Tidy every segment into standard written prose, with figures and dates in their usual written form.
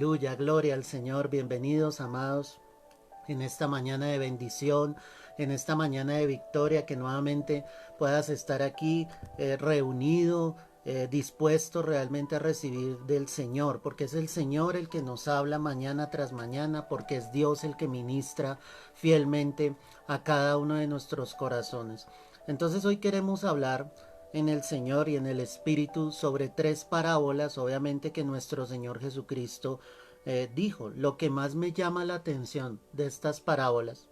Aleluya, gloria al Señor, bienvenidos amados en esta mañana de bendición, en esta mañana de victoria, que nuevamente puedas estar aquí reunido, dispuesto realmente a recibir del Señor, porque es el Señor el que nos habla mañana tras mañana, porque es Dios el que ministra fielmente a cada uno de nuestros corazones. Entonces hoy queremos hablar en el Señor y en el Espíritu sobre tres parábolas, obviamente que nuestro Señor Jesucristo dijo. Lo que más me llama la atención de estas parábolas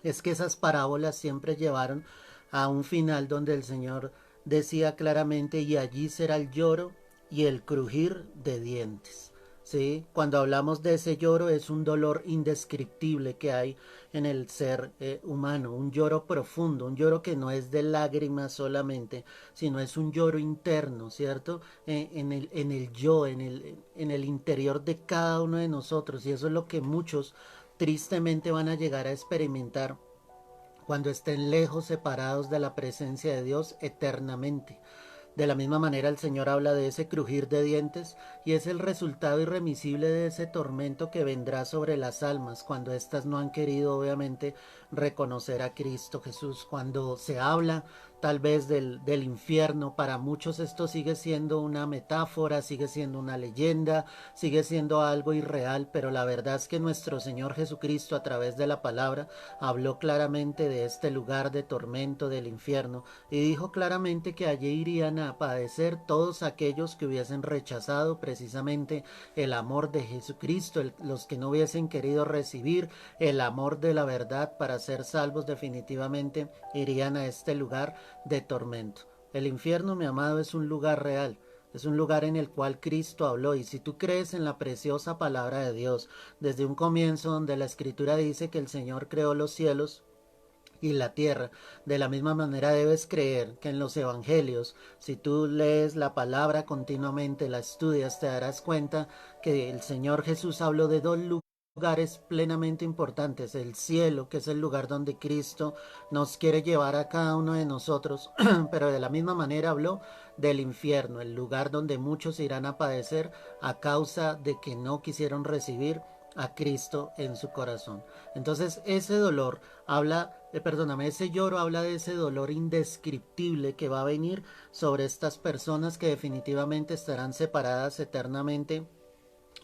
es que esas parábolas siempre llevaron a un final donde el Señor decía claramente: y allí será el lloro y el crujir de dientes. ¿Sí? Cuando hablamos de ese lloro, es un dolor indescriptible que hay en el ser humano, un lloro profundo, un lloro que no es de lágrimas solamente, sino es un lloro interno, ¿cierto? En el yo, en el interior de cada uno de nosotros, y eso es lo que muchos tristemente van a llegar a experimentar cuando estén lejos, separados de la presencia de Dios eternamente. De la misma manera el Señor habla de ese crujir de dientes, y es el resultado irremisible de ese tormento que vendrá sobre las almas cuando éstas no han querido obviamente reconocer a Cristo Jesús. Cuando se habla tal vez del infierno, para muchos esto sigue siendo una metáfora, sigue siendo una leyenda, sigue siendo algo irreal, pero la verdad es que nuestro Señor Jesucristo, a través de la palabra, habló claramente de este lugar de tormento del infierno, y dijo claramente que allí irían a padecer todos aquellos que hubiesen rechazado precisamente el amor de Jesucristo, los que no hubiesen querido recibir el amor de la verdad para ser salvos. Definitivamente irían a este lugar de tormento. El infierno, mi amado, es un lugar real. Es un lugar en el cual Cristo habló, y si tú crees en la preciosa palabra de Dios, desde un comienzo donde la Escritura dice que el Señor creó los cielos y la tierra, de la misma manera debes creer que en los evangelios, si tú lees la palabra continuamente, la estudias, te darás cuenta que el Señor Jesús habló de dos lugares plenamente importantes: el cielo, que es el lugar donde Cristo nos quiere llevar a cada uno de nosotros, pero de la misma manera habló del infierno, el lugar donde muchos irán a padecer a causa de que no quisieron recibir a Cristo en su corazón. Entonces ese dolor habla, perdóname, ese lloro habla de ese dolor indescriptible que va a venir sobre estas personas que definitivamente estarán separadas eternamente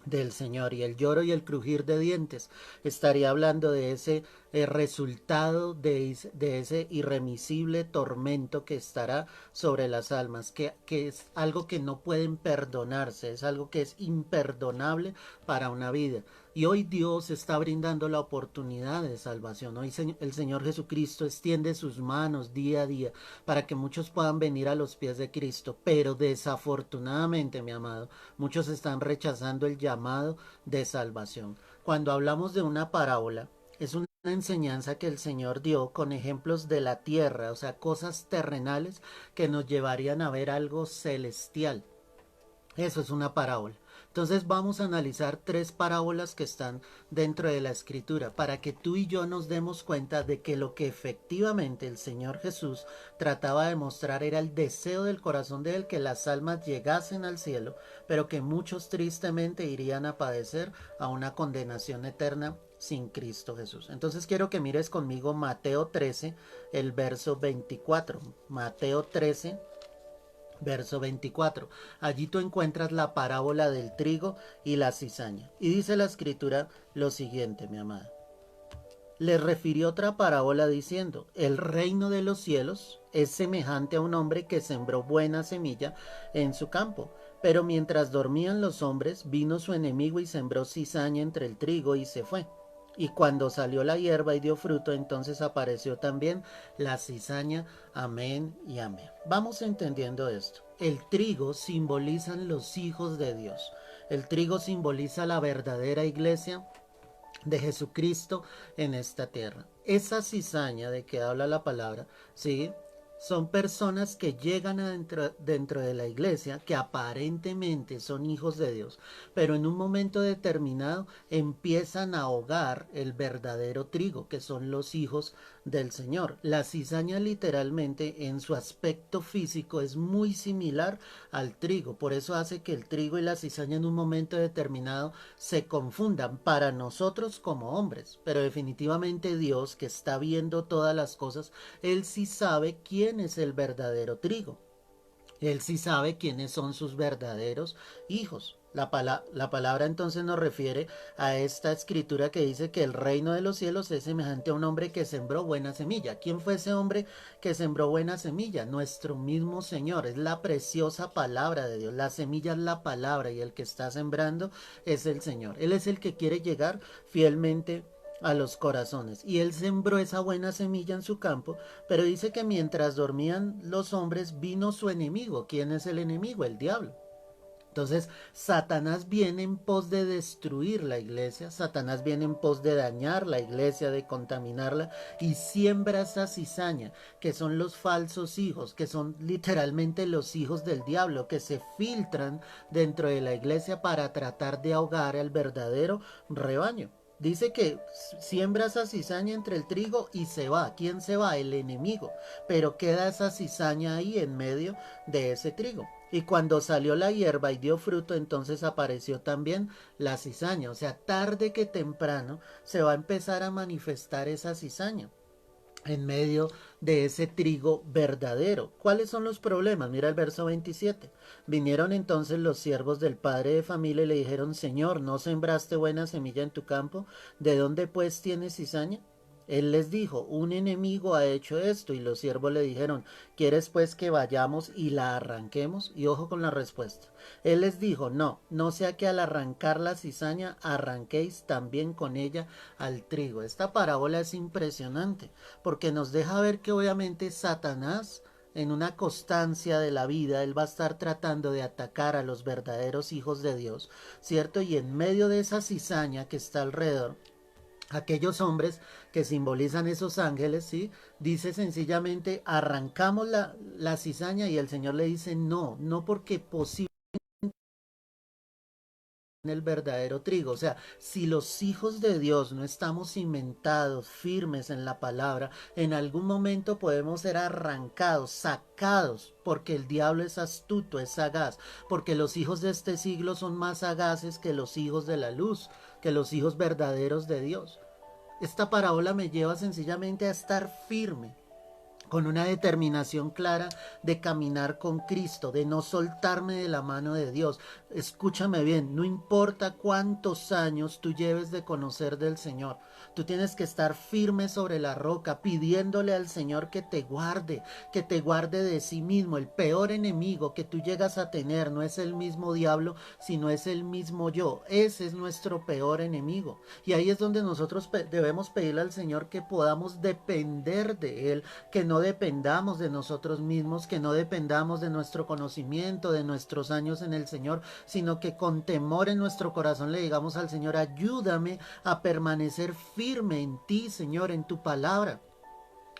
del Señor. Y el lloro y el crujir de dientes estaría hablando de ese resultado de ese irremisible tormento que estará sobre las almas, que es algo que no pueden perdonarse, es algo que es imperdonable para una vida. Y hoy Dios está brindando la oportunidad de salvación. Hoy el Señor Jesucristo extiende sus manos día a día para que muchos puedan venir a los pies de Cristo. Pero desafortunadamente, mi amado, muchos están rechazando el llamado de salvación. Cuando hablamos de una parábola, es una enseñanza que el Señor dio con ejemplos de la tierra, o sea, cosas terrenales que nos llevarían a ver algo celestial. Eso es una parábola. Entonces vamos a analizar tres parábolas que están dentro de la escritura para que tú y yo nos demos cuenta de que lo que efectivamente el Señor Jesús trataba de mostrar era el deseo del corazón de él, que las almas llegasen al cielo, pero que muchos tristemente irían a padecer a una condenación eterna sin Cristo Jesús. Entonces quiero que mires conmigo Mateo 13, el verso 24. Mateo 13, verso 24. Allí tú encuentras la parábola del trigo y la cizaña. Y dice la escritura lo siguiente, mi amada. Le refirió otra parábola diciendo: el reino de los cielos es semejante a un hombre que sembró buena semilla en su campo. Pero mientras dormían los hombres, vino su enemigo y sembró cizaña entre el trigo y se fue. Y cuando salió la hierba y dio fruto, entonces apareció también la cizaña. Amén y amén. Vamos entendiendo esto. El trigo simbolizan los hijos de Dios. El trigo simboliza la verdadera iglesia de Jesucristo en esta tierra. Esa cizaña de que habla la palabra, ¿sí? son personas que llegan dentro de la iglesia, que aparentemente son hijos de Dios, pero en un momento determinado empiezan a ahogar el verdadero trigo, que son los hijos del Señor. La cizaña literalmente en su aspecto físico es muy similar al trigo, por eso hace que el trigo y la cizaña en un momento determinado se confundan para nosotros como hombres, pero definitivamente Dios, que está viendo todas las cosas, Él sí sabe quién es el verdadero trigo. Él sí sabe quiénes son sus verdaderos hijos. La palabra entonces nos refiere a esta escritura que dice que el reino de los cielos es semejante a un hombre que sembró buena semilla. ¿Quién fue ese hombre que sembró buena semilla? Nuestro mismo Señor. Es la preciosa palabra de Dios. La semilla es la palabra y el que está sembrando es el Señor. Él es el que quiere llegar fielmente a los corazones. Y él sembró esa buena semilla en su campo, pero dice que mientras dormían los hombres vino su enemigo. ¿Quién es el enemigo? El diablo. Entonces, Satanás viene en pos de destruir la iglesia, Satanás viene en pos de dañar la iglesia, de contaminarla, y siembra esa cizaña, que son los falsos hijos, que son literalmente los hijos del diablo, que se filtran dentro de la iglesia para tratar de ahogar al verdadero rebaño. Dice que siembra esa cizaña entre el trigo y se va. ¿Quién se va? El enemigo. Pero queda esa cizaña ahí en medio de ese trigo. Y cuando salió la hierba y dio fruto, entonces apareció también la cizaña. O sea, tarde que temprano se va a empezar a manifestar esa cizaña en medio de ese trigo verdadero. ¿Cuáles son los problemas? Mira el verso 27. Vinieron entonces los siervos del padre de familia y le dijeron: Señor, ¿no sembraste buena semilla en tu campo? ¿De dónde pues tienes cizaña? Él les dijo: un enemigo ha hecho esto. Y los siervos le dijeron: ¿quieres pues que vayamos y la arranquemos? Y ojo con la respuesta. Él les dijo: no, no sea que al arrancar la cizaña arranquéis también con ella al trigo. Esta parábola es impresionante porque nos deja ver que obviamente Satanás, en una constancia de la vida, él va a estar tratando de atacar a los verdaderos hijos de Dios, ¿cierto? Y en medio de esa cizaña que está alrededor, aquellos hombres que simbolizan esos ángeles, ¿sí? Dice sencillamente: arrancamos la cizaña, y el Señor le dice: no, no, porque posiblemente el verdadero trigo. O sea, si los hijos de Dios no estamos cimentados, firmes en la palabra, en algún momento podemos ser arrancados, sacados, porque el diablo es astuto, es sagaz, porque los hijos de este siglo son más sagaces que los hijos de la luz, que los hijos verdaderos de Dios. Esta parábola me lleva sencillamente a estar firme, con una determinación clara de caminar con Cristo, de no soltarme de la mano de Dios. Escúchame bien, no importa cuántos años tú lleves de conocer del Señor, tú tienes que estar firme sobre la roca, pidiéndole al Señor que te guarde de sí mismo. El peor enemigo que tú llegas a tener no es el mismo diablo, sino es el mismo yo. Ese es nuestro peor enemigo. Y ahí es donde nosotros debemos pedirle al Señor que podamos depender de Él, que no dependamos de nosotros mismos, que no dependamos de nuestro conocimiento, de nuestros años en el Señor, sino que con temor en nuestro corazón le digamos al Señor: ayúdame a permanecer firme en ti, Señor, en tu palabra.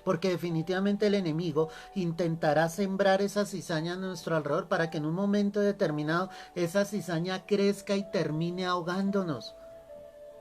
Porque definitivamente el enemigo intentará sembrar esa cizaña a nuestro alrededor para que en un momento determinado esa cizaña crezca y termine ahogándonos.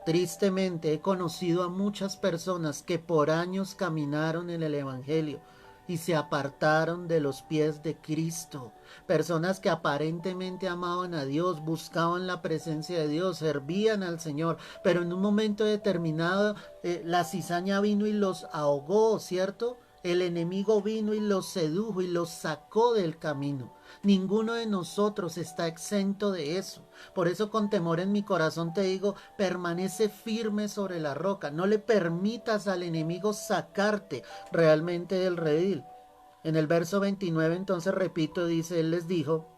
Tristemente he conocido a muchas personas que por años caminaron en el Evangelio y se apartaron de los pies de Cristo. Personas que aparentemente amaban a Dios, buscaban la presencia de Dios, servían al Señor, pero en un momento determinado la cizaña vino y los ahogó, ¿cierto? El enemigo vino y los sedujo y los sacó del camino. Ninguno de nosotros está exento de eso. Por eso, con temor en mi corazón te digo: permanece firme sobre la roca. No le permitas al enemigo sacarte realmente del redil. En el verso 29, entonces, repito, dice: él les dijo: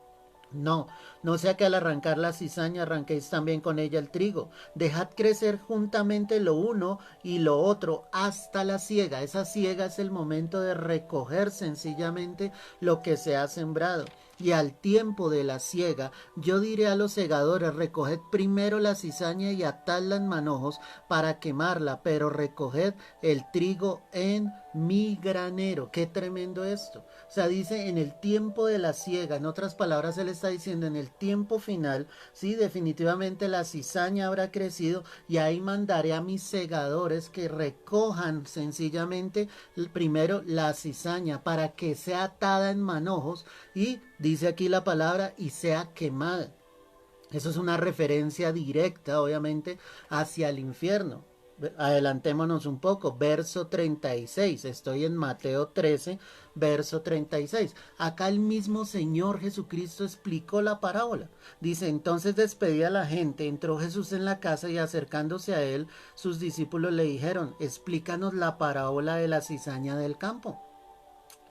no, no sea que al arrancar la cizaña arranquéis también con ella el trigo. Dejad crecer juntamente lo uno y lo otro hasta la siega. Esa siega es el momento de recoger sencillamente lo que se ha sembrado. Y al tiempo de la siega, yo diré a los segadores: recoged primero la cizaña y atadla en manojos para quemarla, pero recoged el trigo en mi granero. Qué tremendo esto. O sea, dice en el tiempo de la siega. En otras palabras, él está diciendo en el tiempo final, sí, definitivamente la cizaña habrá crecido y ahí mandaré a mis segadores que recojan sencillamente primero la cizaña para que sea atada en manojos y dice aquí la palabra y sea quemada. Eso es una referencia directa, obviamente, hacia el infierno. Adelantémonos un poco, verso 36, estoy en Mateo 13, verso 36. Acá el mismo Señor Jesucristo explicó la parábola. Dice, entonces despedida la gente, entró Jesús en la casa y acercándose a él, sus discípulos le dijeron, explícanos la parábola de la cizaña del campo.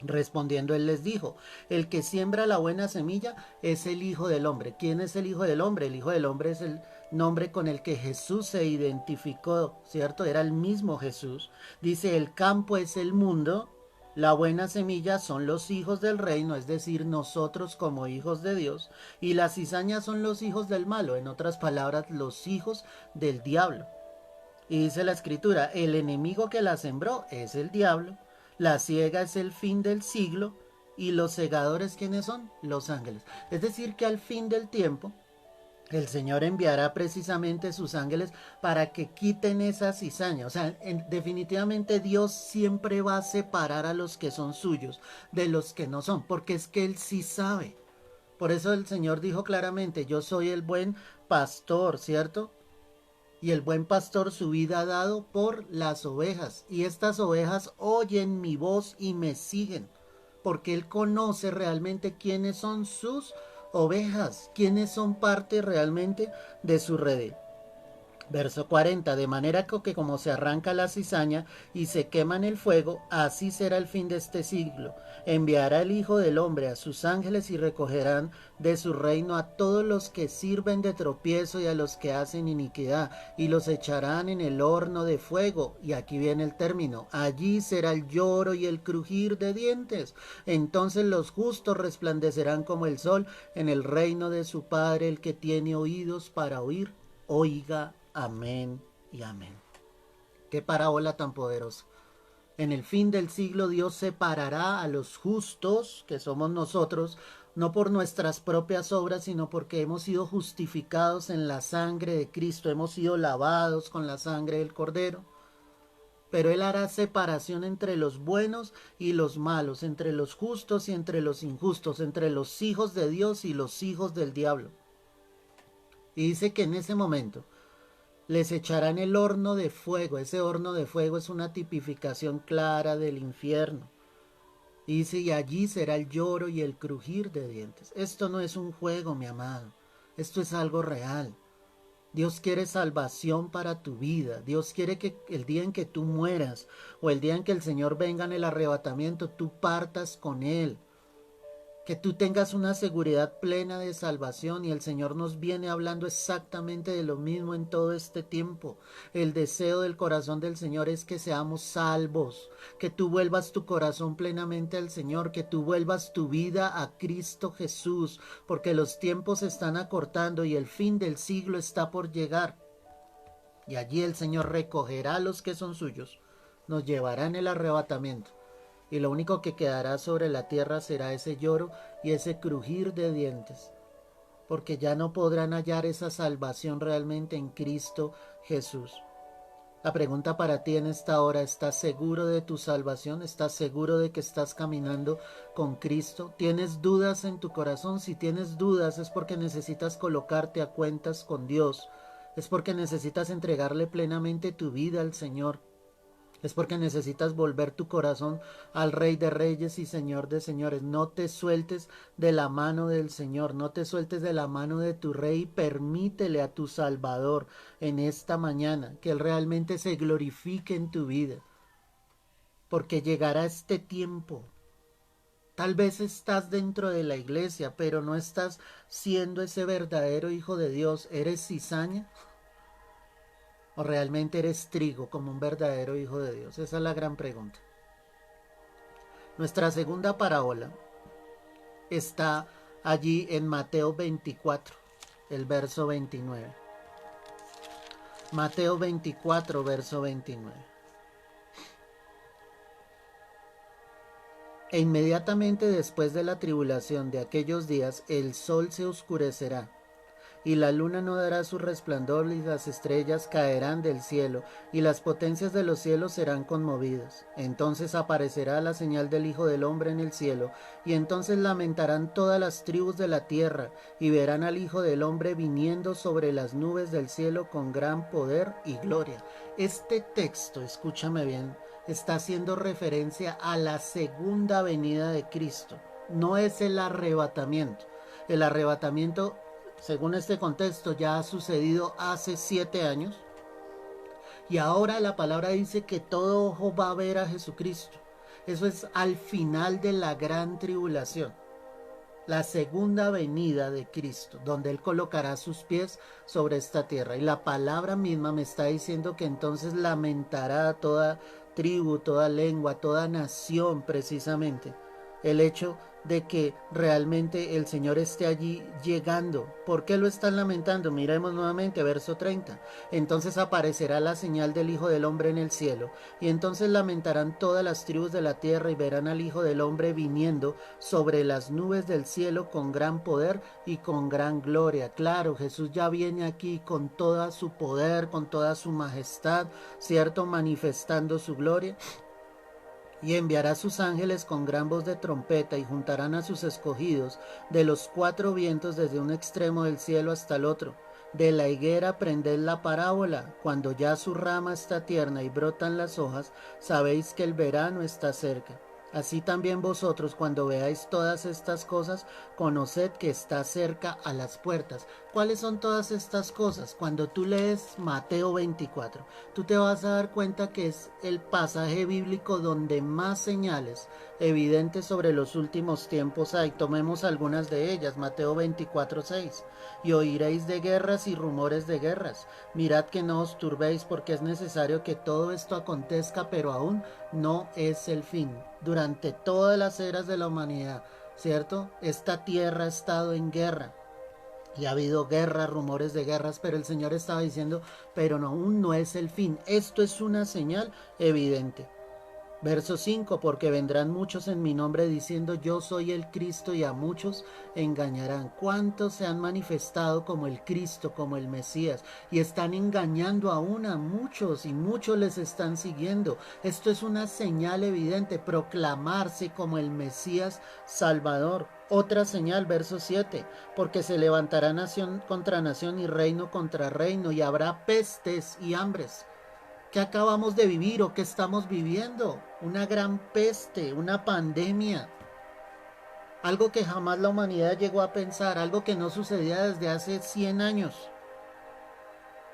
Respondiendo él les dijo, el que siembra la buena semilla es el Hijo del Hombre. ¿Quién es el Hijo del Hombre? El Hijo del Hombre es el nombre con el que Jesús se identificó, ¿cierto? Era el mismo Jesús. Dice, el campo es el mundo, la buena semilla son los hijos del reino, es decir, nosotros como hijos de Dios, y las cizañas son los hijos del malo, en otras palabras, los hijos del diablo. Y dice la escritura, el enemigo que la sembró es el diablo, la siega es el fin del siglo y los segadores ¿quiénes son? Los ángeles. Es decir, que al fin del tiempo el Señor enviará precisamente sus ángeles para que quiten esa cizaña. O sea, definitivamente Dios siempre va a separar a los que son suyos de los que no son, porque es que Él sí sabe. Por eso el Señor dijo claramente, yo soy el buen pastor, ¿cierto? Y el buen pastor su vida ha dado por las ovejas. Y estas ovejas oyen mi voz y me siguen. Porque Él conoce realmente quiénes son sus ovejas. Quiénes son parte realmente de su red. Verso 40, de manera que como se arranca la cizaña y se quema en el fuego, así será el fin de este siglo. Enviará el Hijo del Hombre a sus ángeles y recogerán de su reino a todos los que sirven de tropiezo y a los que hacen iniquidad, y los echarán en el horno de fuego. Y aquí viene el término, allí será el lloro y el crujir de dientes. Entonces los justos resplandecerán como el sol en el reino de su Padre. El que tiene oídos para oír, oiga. Amén y amén. Qué parábola tan poderosa. En el fin del siglo Dios separará a los justos, que somos nosotros, no por nuestras propias obras, sino porque hemos sido justificados en la sangre de Cristo, hemos sido lavados con la sangre del Cordero. Pero Él hará separación entre los buenos y los malos, entre los justos y entre los injustos, entre los hijos de Dios y los hijos del diablo. Y dice que en ese momento les echarán el horno de fuego. Ese horno de fuego es una tipificación clara del infierno. Y dice, y allí será el lloro y el crujir de dientes. Esto no es un juego, mi amado. Esto es algo real. Dios quiere salvación para tu vida. Dios quiere que el día en que tú mueras o el día en que el Señor venga en el arrebatamiento, tú partas con Él. Que tú tengas una seguridad plena de salvación y el Señor nos viene hablando exactamente de lo mismo en todo este tiempo. El deseo del corazón del Señor es que seamos salvos, que tú vuelvas tu corazón plenamente al Señor, que tú vuelvas tu vida a Cristo Jesús, porque los tiempos se están acortando y el fin del siglo está por llegar. Y allí el Señor recogerá a los que son suyos, nos llevará en el arrebatamiento. Y lo único que quedará sobre la tierra será ese lloro y ese crujir de dientes, porque ya no podrán hallar esa salvación realmente en Cristo Jesús. La pregunta para ti en esta hora, ¿estás seguro de tu salvación? ¿Estás seguro de que estás caminando con Cristo? ¿Tienes dudas en tu corazón? Si tienes dudas es porque necesitas colocarte a cuentas con Dios, es porque necesitas entregarle plenamente tu vida al Señor. Es porque necesitas volver tu corazón al Rey de Reyes y Señor de Señores. No te sueltes de la mano del Señor, no te sueltes de la mano de tu Rey. Permítele a tu Salvador en esta mañana que Él realmente se glorifique en tu vida. Porque llegará este tiempo. Tal vez estás dentro de la iglesia, pero no estás siendo ese verdadero hijo de Dios. ¿Eres cizaña? ¿O realmente eres trigo como un verdadero hijo de Dios? Esa es la gran pregunta. Nuestra segunda parábola está allí en Mateo 24, el verso 29. Mateo 24, verso 29. E inmediatamente después de la tribulación de aquellos días, el sol se oscurecerá, y la luna no dará su resplandor, y las estrellas caerán del cielo, y las potencias de los cielos serán conmovidas. Entonces aparecerá la señal del Hijo del Hombre en el cielo, y entonces lamentarán todas las tribus de la tierra, y verán al Hijo del Hombre viniendo sobre las nubes del cielo con gran poder y gloria. Este texto, escúchame bien, está haciendo referencia a la segunda venida de Cristo. No es el arrebatamiento. El arrebatamiento, según este contexto, ya ha sucedido hace 7 años. Y ahora la palabra dice que todo ojo va a ver a Jesucristo. Eso es al final de la gran tribulación. La segunda venida de Cristo, donde Él colocará sus pies sobre esta tierra. Y la palabra misma me está diciendo que entonces lamentará toda tribu, toda lengua, toda nación precisamente el hecho de que realmente el Señor esté allí llegando. ¿Por qué lo están lamentando? Miremos nuevamente verso 30. Entonces aparecerá la señal del Hijo del Hombre en el cielo, y entonces lamentarán todas las tribus de la tierra y verán al Hijo del Hombre viniendo sobre las nubes del cielo con gran poder y con gran gloria. Claro, Jesús ya viene aquí con toda su poder, con toda su majestad, ¿cierto? Manifestando su gloria. Y enviará sus ángeles con gran voz de trompeta, y juntarán a sus escogidos de los 4 vientos desde un extremo del cielo hasta el otro. De la higuera prended la parábola. Cuando ya su rama está tierna y brotan las hojas, sabéis que el verano está cerca. Así también vosotros, cuando veáis todas estas cosas, conoced que está cerca a las puertas. ¿Cuáles son todas estas cosas? Cuando tú lees Mateo 24, tú te vas a dar cuenta que es el pasaje bíblico donde más señales evidentes sobre los últimos tiempos hay. Tomemos algunas de ellas. Mateo 24:6. Y oiréis de guerras y rumores de guerras. Mirad que no os turbéis, porque es necesario que todo esto acontezca, pero aún no es el fin. Durante todas las eras de la humanidad, ¿cierto? Esta tierra ha estado en guerra. Y ha habido guerras, rumores de guerras, pero el Señor estaba diciendo, pero no, aún no es el fin. Esto es una señal evidente. Verso 5, porque vendrán muchos en mi nombre diciendo yo soy el Cristo, y a muchos engañarán. ¿Cuántos se han manifestado como el Cristo, como el Mesías? Y están engañando aún a muchos, y muchos les están siguiendo. Esto es una señal evidente, proclamarse como el Mesías Salvador. Otra señal, verso 7, porque se levantará nación contra nación y reino contra reino, y habrá pestes y hambres. ¿Qué acabamos de vivir o qué estamos viviendo? Una gran peste, una pandemia. Algo que jamás la humanidad llegó a pensar, algo que no sucedía desde hace 100 años.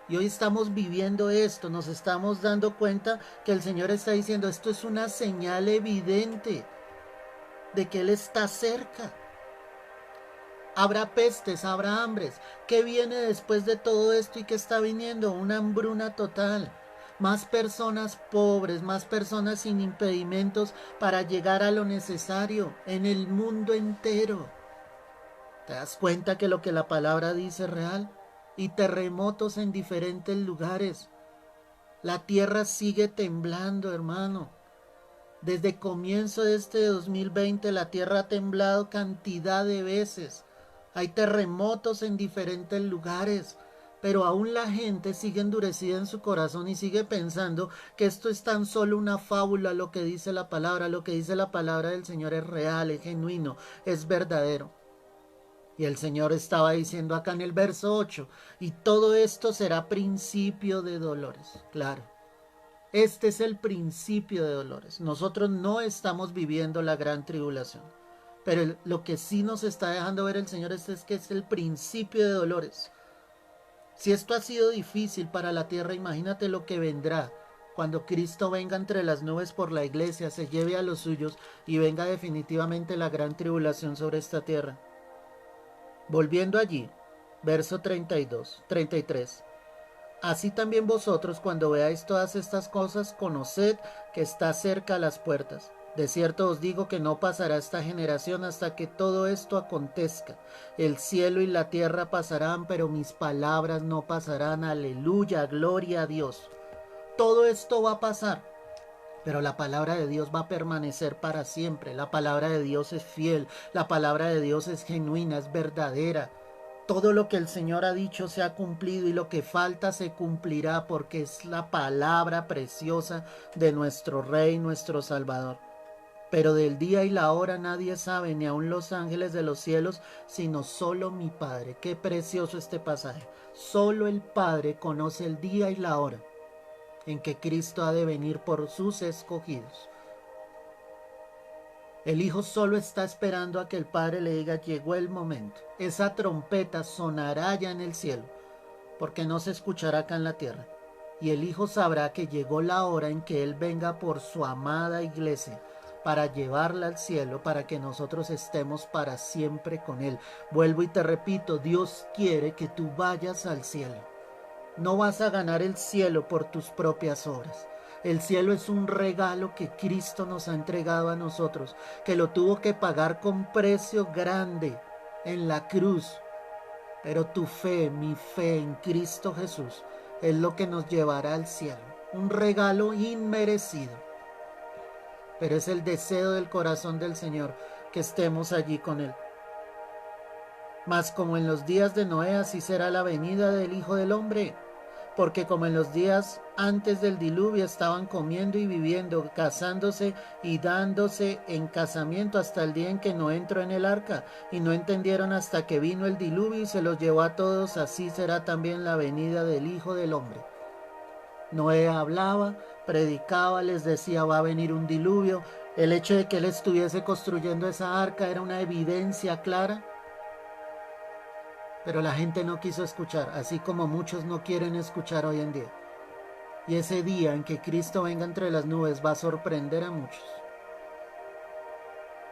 Y hoy estamos viviendo esto, nos estamos dando cuenta que el Señor está diciendo, esto es una señal evidente de que Él está cerca. Habrá pestes, habrá hambres. ¿Qué viene después de todo esto y qué está viniendo? Una hambruna total. Más personas pobres, más personas sin impedimentos para llegar a lo necesario en el mundo entero. ¿Te das cuenta que lo que la palabra dice es real? Y terremotos en diferentes lugares. La tierra sigue temblando, hermano. Desde comienzo de este 2020 la tierra ha temblado cantidad de veces. Hay terremotos en diferentes lugares. Pero aún la gente sigue endurecida en su corazón y sigue pensando que esto es tan solo una fábula, lo que dice la palabra. Lo que dice la palabra del Señor es real, es genuino, es verdadero. Y el Señor estaba diciendo acá en el verso 8, y todo esto será principio de dolores. Claro, este es el principio de dolores. Nosotros no estamos viviendo la gran tribulación. Pero lo que sí nos está dejando ver el Señor es que es el principio de dolores. Si esto ha sido difícil para la tierra, imagínate lo que vendrá cuando Cristo venga entre las nubes por la iglesia, se lleve a los suyos y venga definitivamente la gran tribulación sobre esta tierra. Volviendo allí, verso 32, 33. Así también vosotros, cuando veáis todas estas cosas, conoced que está cerca a las puertas. De cierto os digo que no pasará esta generación hasta que todo esto acontezca. El cielo y la tierra pasarán, pero mis palabras no pasarán. Aleluya, gloria a Dios. Todo esto va a pasar, Pero la palabra de Dios va a permanecer para siempre. La palabra de Dios es fiel. La palabra de Dios es genuina, es verdadera. Todo lo que el Señor ha dicho se ha cumplido y lo que falta se cumplirá porque es la palabra preciosa de nuestro Rey, nuestro Salvador. Pero del día y la hora nadie sabe, ni aun los ángeles de los cielos, sino solo mi Padre. Qué precioso este pasaje. Solo el Padre conoce el día y la hora en que Cristo ha de venir por sus escogidos. El Hijo solo está esperando a que el Padre le diga: llegó el momento. Esa trompeta sonará ya en el cielo, porque no se escuchará acá en la tierra. Y el Hijo sabrá que llegó la hora en que Él venga por su amada iglesia, para llevarla al cielo, para que nosotros estemos para siempre con Él. Vuelvo y te repito, Dios quiere que tú vayas al cielo. No vas a ganar el cielo por tus propias obras. El cielo es un regalo que Cristo nos ha entregado a nosotros, que lo tuvo que pagar con precio grande en la cruz. Pero tu fe, mi fe en Cristo Jesús, es lo que nos llevará al cielo. Un regalo inmerecido. Pero es el deseo del corazón del Señor que estemos allí con Él. Mas como en los días de Noé, así será la venida del Hijo del Hombre. Porque como en los días antes del diluvio estaban comiendo y viviendo, casándose y dándose en casamiento hasta el día en que Noé entró en el arca, y no entendieron hasta que vino el diluvio y se los llevó a todos, así será también la venida del Hijo del Hombre. Noé hablaba, predicaba, les decía: va a venir un diluvio. El hecho de que él estuviese construyendo esa arca era una evidencia clara. Pero la gente no quiso escuchar, así como muchos no quieren escuchar hoy en día. Y ese día en que Cristo venga entre las nubes va a sorprender a muchos.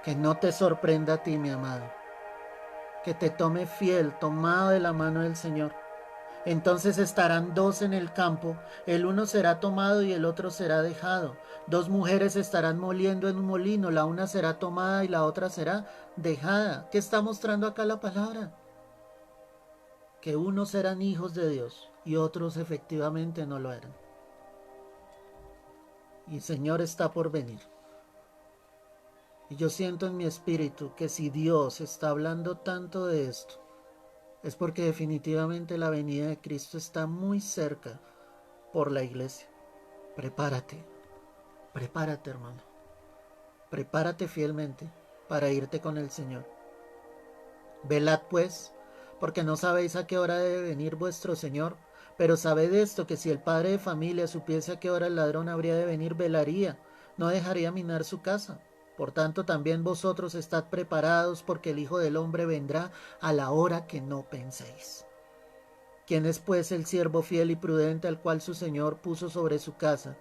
Que no te sorprenda a ti, mi amado. Que te tome fiel, tomado de la mano del Señor. Entonces estarán dos en el campo, el uno será tomado y el otro será dejado. Dos mujeres estarán moliendo en un molino, la una será tomada y la otra será dejada. ¿Qué está mostrando acá la palabra? Que unos eran hijos de Dios y otros efectivamente no lo eran. Y el Señor está por venir. Y yo siento en mi espíritu que si Dios está hablando tanto de esto, es porque definitivamente la venida de Cristo está muy cerca por la iglesia. Prepárate, prepárate, hermano. Prepárate fielmente para irte con el Señor. Velad pues, porque no sabéis a qué hora debe venir vuestro Señor. Pero sabed esto, que si el padre de familia supiese a qué hora el ladrón habría de venir, velaría, no dejaría minar su casa. Por tanto, también vosotros estad preparados, porque el Hijo del Hombre vendrá a la hora que no penséis. ¿Quién es pues el siervo fiel y prudente al cual su Señor puso sobre su casa,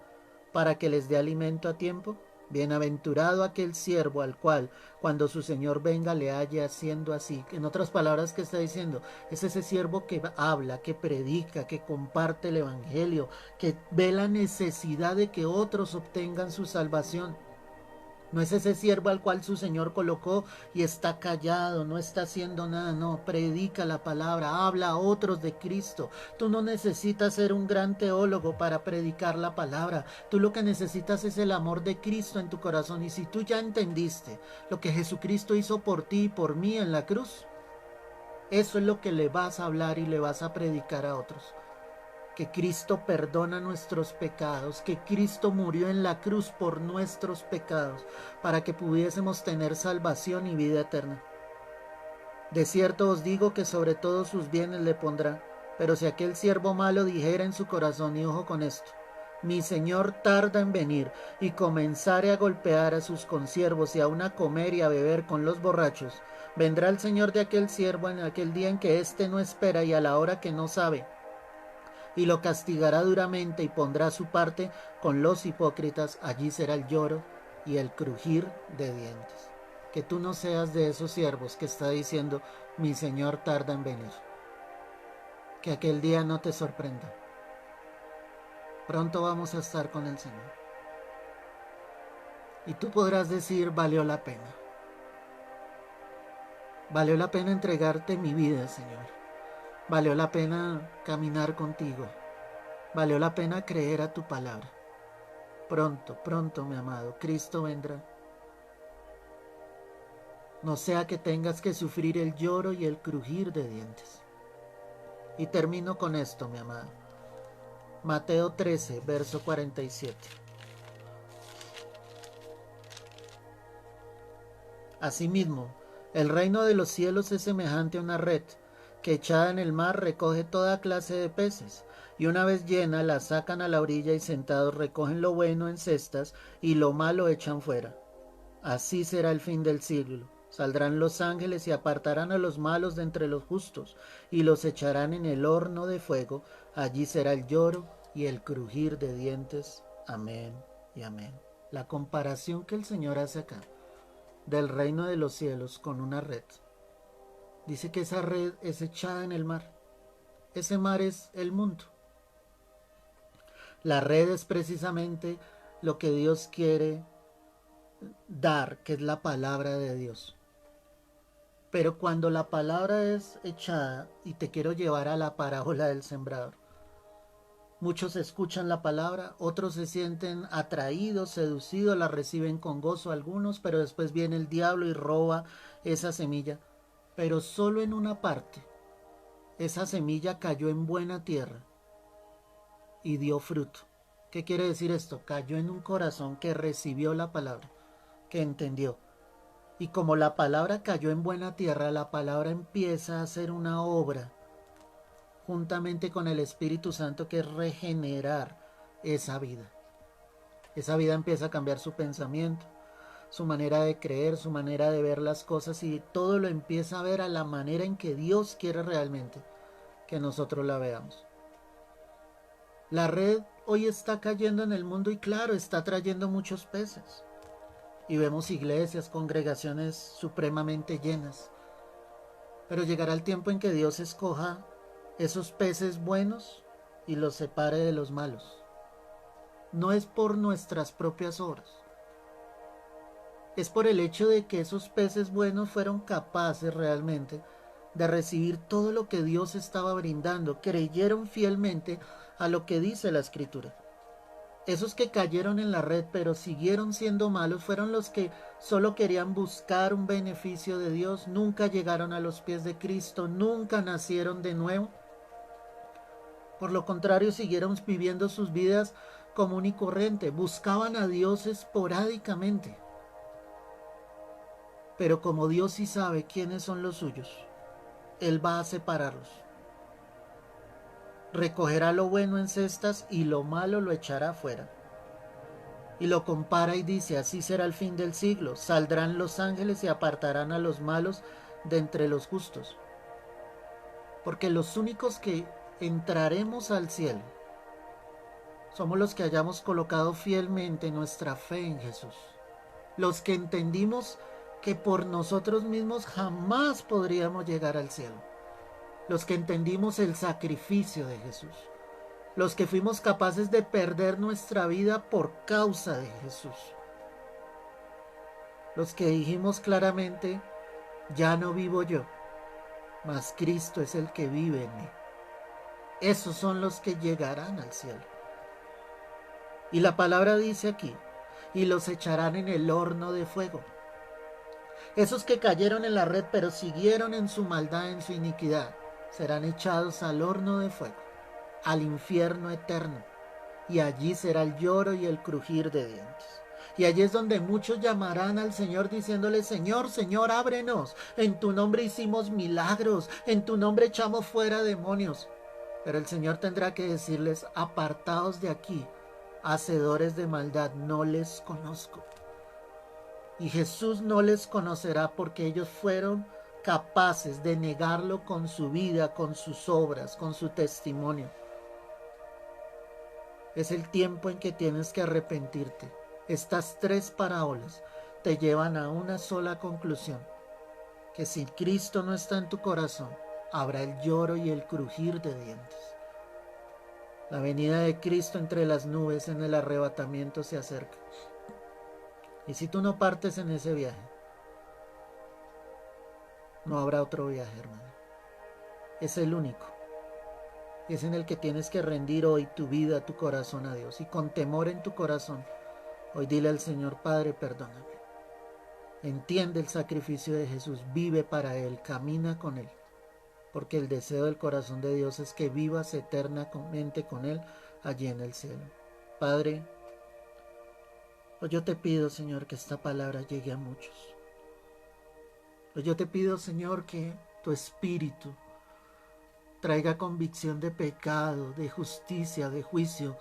para que les dé alimento a tiempo? Bienaventurado aquel siervo al cual, cuando su Señor venga, le halle haciendo así. En otras palabras, ¿qué está diciendo? Es ese siervo que habla, que predica, que comparte el evangelio, que ve la necesidad de que otros obtengan su salvación. No es ese siervo al cual su Señor colocó y está callado, no está haciendo nada, no, predica la palabra, habla a otros de Cristo. Tú no necesitas ser un gran teólogo para predicar la palabra, tú lo que necesitas es el amor de Cristo en tu corazón. Y si tú ya entendiste lo que Jesucristo hizo por ti y por mí en la cruz, eso es lo que le vas a hablar y le vas a predicar a otros. Que Cristo perdona nuestros pecados, que Cristo murió en la cruz por nuestros pecados, para que pudiésemos tener salvación y vida eterna. De cierto os digo que sobre todos sus bienes le pondrá. Pero si aquel siervo malo dijera en su corazón, y ojo con esto: mi Señor tarda en venir, y comenzare a golpear a sus consiervos y aun a comer y a beber con los borrachos, vendrá el Señor de aquel siervo en aquel día en que éste no espera y a la hora que no sabe, y lo castigará duramente y pondrá su parte con los hipócritas. Allí será el lloro y el crujir de dientes. Que tú no seas de esos siervos que está diciendo: mi Señor tarda en venir. Que aquel día no te sorprenda. Pronto vamos a estar con el Señor. Y tú podrás decir: valió la pena. Valió la pena entregarte mi vida, Señor. Valió la pena caminar contigo. Valió la pena creer a tu palabra. Pronto, pronto, mi amado, Cristo vendrá. No sea que tengas que sufrir el lloro y el crujir de dientes. Y termino con esto, mi amado. Mateo 13, verso 47. Asimismo, el reino de los cielos es semejante a una red, que echada en el mar recoge toda clase de peces, y una vez llena la sacan a la orilla y sentados recogen lo bueno en cestas y lo malo echan fuera. Así será el fin del siglo. Saldrán los ángeles y apartarán a los malos de entre los justos, y los echarán en el horno de fuego. Allí será el lloro y el crujir de dientes. Amén y amén. La comparación que el Señor hace acá del reino de los cielos con una red. Dice que esa red es echada en el mar. Ese mar es el mundo. La red es precisamente lo que Dios quiere dar, que es la palabra de Dios. Pero cuando la palabra es echada, y te quiero llevar a la parábola del sembrador, muchos escuchan la palabra, otros se sienten atraídos, seducidos, la reciben con gozo algunos, pero después viene el diablo y roba esa semilla. Pero solo en una parte, esa semilla cayó en buena tierra y dio fruto. ¿Qué quiere decir esto? Cayó en un corazón que recibió la palabra, que entendió. Y como la palabra cayó en buena tierra, la palabra empieza a hacer una obra juntamente con el Espíritu Santo, que es regenerar esa vida. Esa vida empieza a cambiar su pensamiento, su manera de creer, su manera de ver las cosas, y todo lo empieza a ver a la manera en que Dios quiere realmente que nosotros la veamos. La red hoy está cayendo en el mundo y claro, está trayendo muchos peces. Y vemos iglesias, congregaciones supremamente llenas. Pero llegará el tiempo en que Dios escoja esos peces buenos y los separe de los malos. No es por nuestras propias obras. Es por el hecho de que esos peces buenos fueron capaces realmente de recibir todo lo que Dios estaba brindando. Creyeron fielmente a lo que dice la Escritura. Esos que cayeron en la red pero siguieron siendo malos fueron los que solo querían buscar un beneficio de Dios, nunca llegaron a los pies de Cristo, nunca nacieron de nuevo. Por lo contrario, siguieron viviendo sus vidas común y corriente, buscaban a Dios esporádicamente. Pero como Dios sí sabe quiénes son los suyos, Él va a separarlos. Recogerá lo bueno en cestas y lo malo lo echará afuera. Y lo compara y dice, así será el fin del siglo, saldrán los ángeles y apartarán a los malos de entre los justos. Porque los únicos que entraremos al cielo somos los que hayamos colocado fielmente nuestra fe en Jesús. Los que entendimos que por nosotros mismos jamás podríamos llegar al cielo. Los que entendimos el sacrificio de Jesús. Los que fuimos capaces de perder nuestra vida por causa de Jesús. Los que dijimos claramente, ya no vivo yo, mas Cristo es el que vive en mí. Esos son los que llegarán al cielo. Y la palabra dice aquí, y los echarán en el horno de fuego. Esos que cayeron en la red pero siguieron en su maldad, en su iniquidad, serán echados al horno de fuego, al infierno eterno. Y allí será el lloro y el crujir de dientes. Y allí es donde muchos llamarán al Señor diciéndole, Señor, Señor, ábrenos. En tu nombre hicimos milagros, en tu nombre echamos fuera demonios. Pero el Señor tendrá que decirles, apartaos de aquí, hacedores de maldad, no les conozco. Y Jesús no les conocerá porque ellos fueron capaces de negarlo con su vida, con sus obras, con su testimonio. Es el tiempo en que tienes que arrepentirte. Estas tres parábolas te llevan a una sola conclusión, que si Cristo no está en tu corazón, habrá el lloro y el crujir de dientes. La venida de Cristo entre las nubes en el arrebatamiento se acerca. Y si tú no partes en ese viaje, no habrá otro viaje, hermano. Es el único. Es en el que tienes que rendir hoy tu vida, tu corazón a Dios. Y con temor en tu corazón, hoy dile al Señor: Padre, perdóname. Entiende el sacrificio de Jesús, vive para Él, camina con Él. Porque el deseo del corazón de Dios es que vivas eternamente con Él allí en el cielo. Padre, hoy yo te pido, Señor, que esta palabra llegue a muchos. Hoy yo te pido, Señor, que tu Espíritu traiga convicción de pecado, de justicia, de juicio.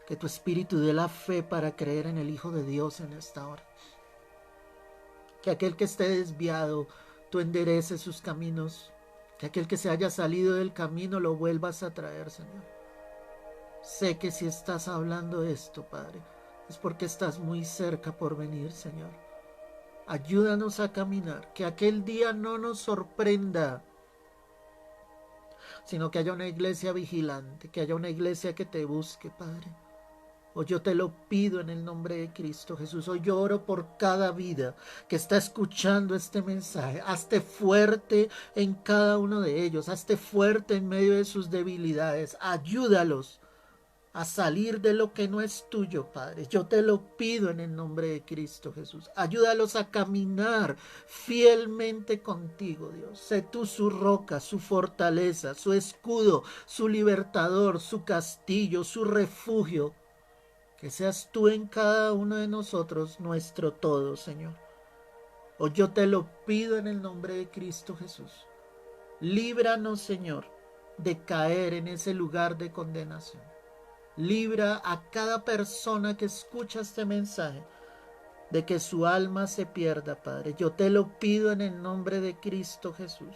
Que tu Espíritu dé la fe para creer en el Hijo de Dios en esta hora. Que aquel que esté desviado, tú endereces sus caminos. Que aquel que se haya salido del camino lo vuelvas a traer, Señor. Sé que si estás hablando esto, Padre, es porque estás muy cerca por venir, Señor. Ayúdanos a caminar, que aquel día no nos sorprenda, sino que haya una iglesia vigilante, que haya una iglesia que te busque, Padre. Hoy yo te lo pido en el nombre de Cristo Jesús. Hoy yo oro por cada vida que está escuchando este mensaje. Hazte fuerte en cada uno de ellos. Hazte fuerte en medio de sus debilidades. Ayúdalos a salir de lo que no es tuyo, Padre. Yo te lo pido en el nombre de Cristo Jesús. Ayúdalos a caminar fielmente contigo, Dios. Sé tú su roca, su fortaleza, su escudo, su libertador, su castillo, su refugio. Que seas tú en cada uno de nosotros nuestro todo, Señor. Hoy yo te lo pido en el nombre de Cristo Jesús. Líbranos, Señor, de caer en ese lugar de condenación. Libra a cada persona que escucha este mensaje de que su alma se pierda, Padre. Yo te lo pido en el nombre de Cristo Jesús.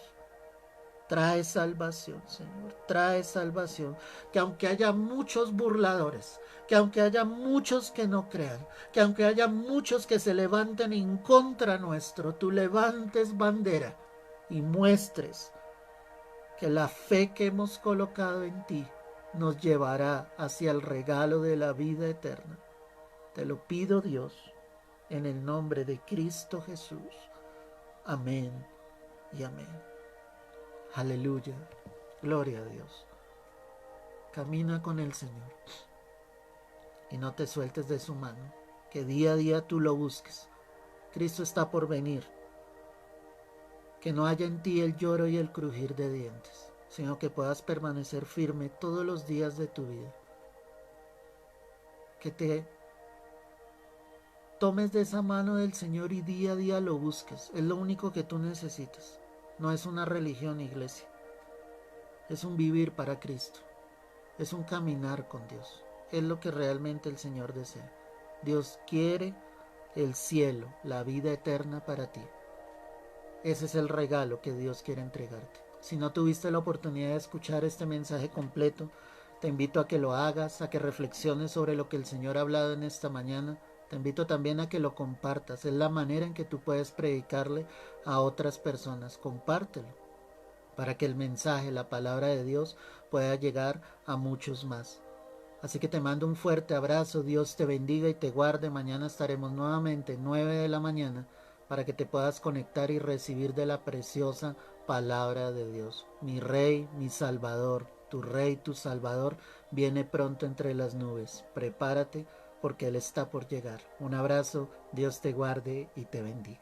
Trae salvación, Señor, trae salvación. Que aunque haya muchos burladores, que aunque haya muchos que no crean, que aunque haya muchos que se levanten en contra nuestro, tú levantes bandera y muestres que la fe que hemos colocado en ti nos llevará hacia el regalo de la vida eterna. Te lo pido, Dios, en el nombre de Cristo Jesús. Amén y amén. Aleluya. Gloria a Dios. Camina con el Señor y no te sueltes de su mano. Que día a día tú lo busques. Cristo está por venir. Que no haya en ti el lloro y el crujir de dientes, sino que puedas permanecer firme todos los días de tu vida. Que te tomes de esa mano del Señor y día a día lo busques. Es lo único que tú necesitas. No es una religión, iglesia. Es un vivir para Cristo. Es un caminar con Dios. Es lo que realmente el Señor desea. Dios quiere el cielo, la vida eterna para ti. Ese es el regalo que Dios quiere entregarte. Si no tuviste la oportunidad de escuchar este mensaje completo, te invito a que lo hagas, a que reflexiones sobre lo que el Señor ha hablado en esta mañana. Te invito también a que lo compartas. Es la manera en que tú puedes predicarle a otras personas. Compártelo para que el mensaje, la palabra de Dios, pueda llegar a muchos más. Así que te mando un fuerte abrazo. Dios te bendiga y te guarde. Mañana estaremos nuevamente 9 de la mañana para que te puedas conectar y recibir de la preciosa palabra de Dios. Mi Rey, mi Salvador, tu Rey, tu Salvador, viene pronto entre las nubes. Prepárate porque Él está por llegar. Un abrazo, Dios te guarde y te bendiga.